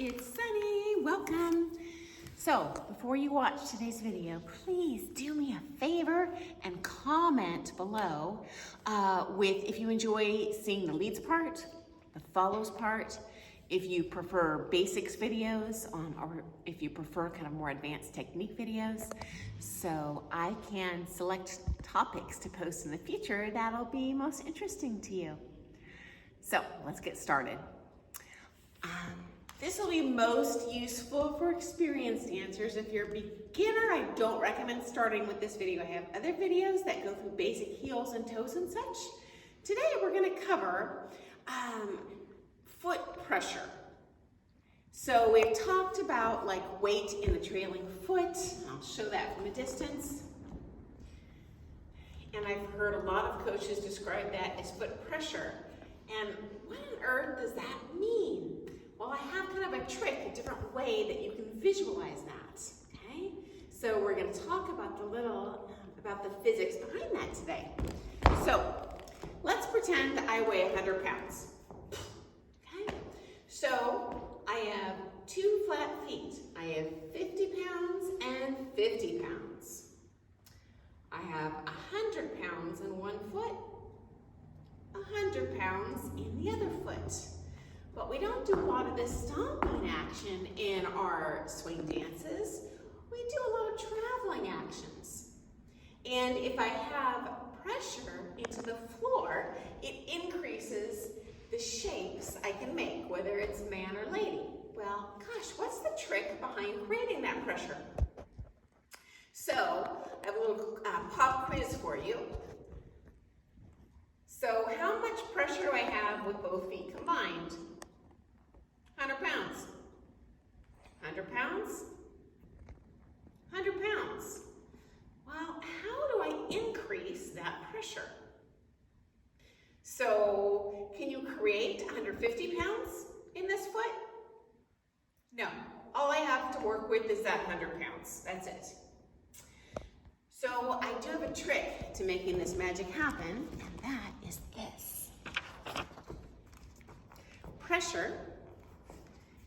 it's Sunny. Welcome. So before you watch today's video, please do me a favor and comment below with if you enjoy seeing the leads part, the follows part, if you prefer basics videos or if you prefer kind of more advanced technique videos, so I can select topics to post in the future that'll be most interesting to you. So let's get started. This will be most useful for experienced dancers. If you're a beginner, I don't recommend starting with this video. I have other videos that go through basic heels and toes and such. Today we're going to cover foot pressure. So we've talked about like weight in the trailing foot. I'll show that from a distance. And I've heard a lot of coaches describe that as foot pressure. And what on earth does that mean? Well, I have kind of a trick, a different way that you can visualize that, okay? So we're gonna talk about about the physics behind that today. So let's pretend that I weigh 100 pounds, okay? So I have two flat feet. I have 50 pounds and 50 pounds. I have 100 pounds in one foot, 100 pounds in the other foot. But we don't do a lot of this stomping action in our swing dances. We do a lot of traveling actions. And if I have pressure into the floor, it increases the shapes I can make, whether it's man or lady. Well, gosh, what's the trick behind creating that pressure? So I have a little pop quiz for you. So how much pressure do I have with both feet combined? 100 pounds. 100 pounds? 100 pounds. Well, how do I increase that pressure? So can you create 150 pounds in this foot? No. All I have to work with is that 100 pounds. That's it. So I do have a trick to making this magic happen, and that is this. Pressure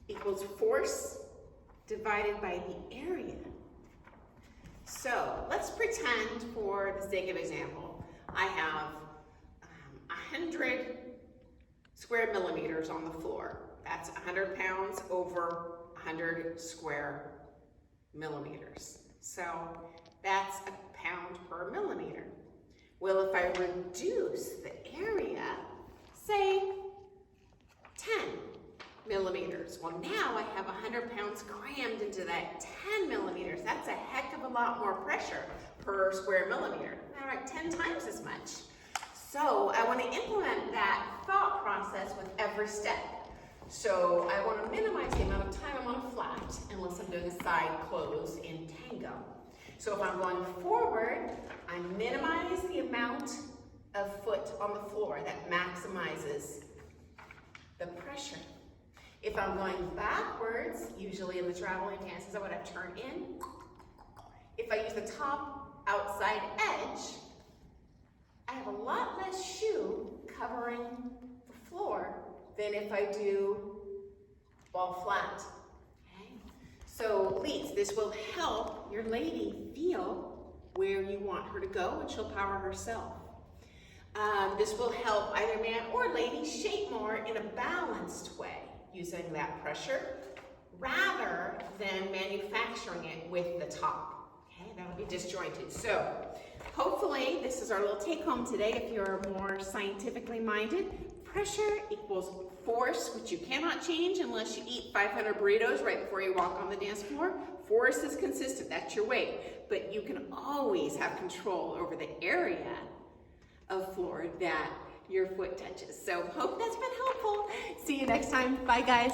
equals force divided by the area. So let's pretend, for the sake of example, I have 100 square millimeters on the floor. That's 100 pounds over 100 square millimeters. So that's a pound per millimeter. Well, if I reduce the area, say 10 millimeters. Well, now I have 100 pounds crammed into that 10 millimeters. That's a heck of a lot more pressure per square millimeter. All right, 10 times as much. So I want to implement that thought process with every step. So I want to minimize the amount of time I'm on a flat unless I'm doing a side close in tango. So if I'm going forward, I minimize the amount of foot on the floor. That maximizes the pressure. If I'm going backwards, usually in the traveling dances, I would have turn in. If I use the top outside edge, I have a lot less shoe covering the floor than if I do ball flat. Okay? So leads, this will help your lady feel where you want her to go, and she'll power herself. This will help either man or lady shape more in a balanced way, using that pressure rather than manufacturing it with the top. Okay, that'll be disjointed. So hopefully this is our little take home today. If you're more scientifically minded, pressure equals force, which you cannot change unless you eat 500 burritos right before you walk on the dance floor. Force is consistent, that's your weight, but you can always have control over the area of floor that your foot touches. So hope that's been helpful. See you next time. Bye guys.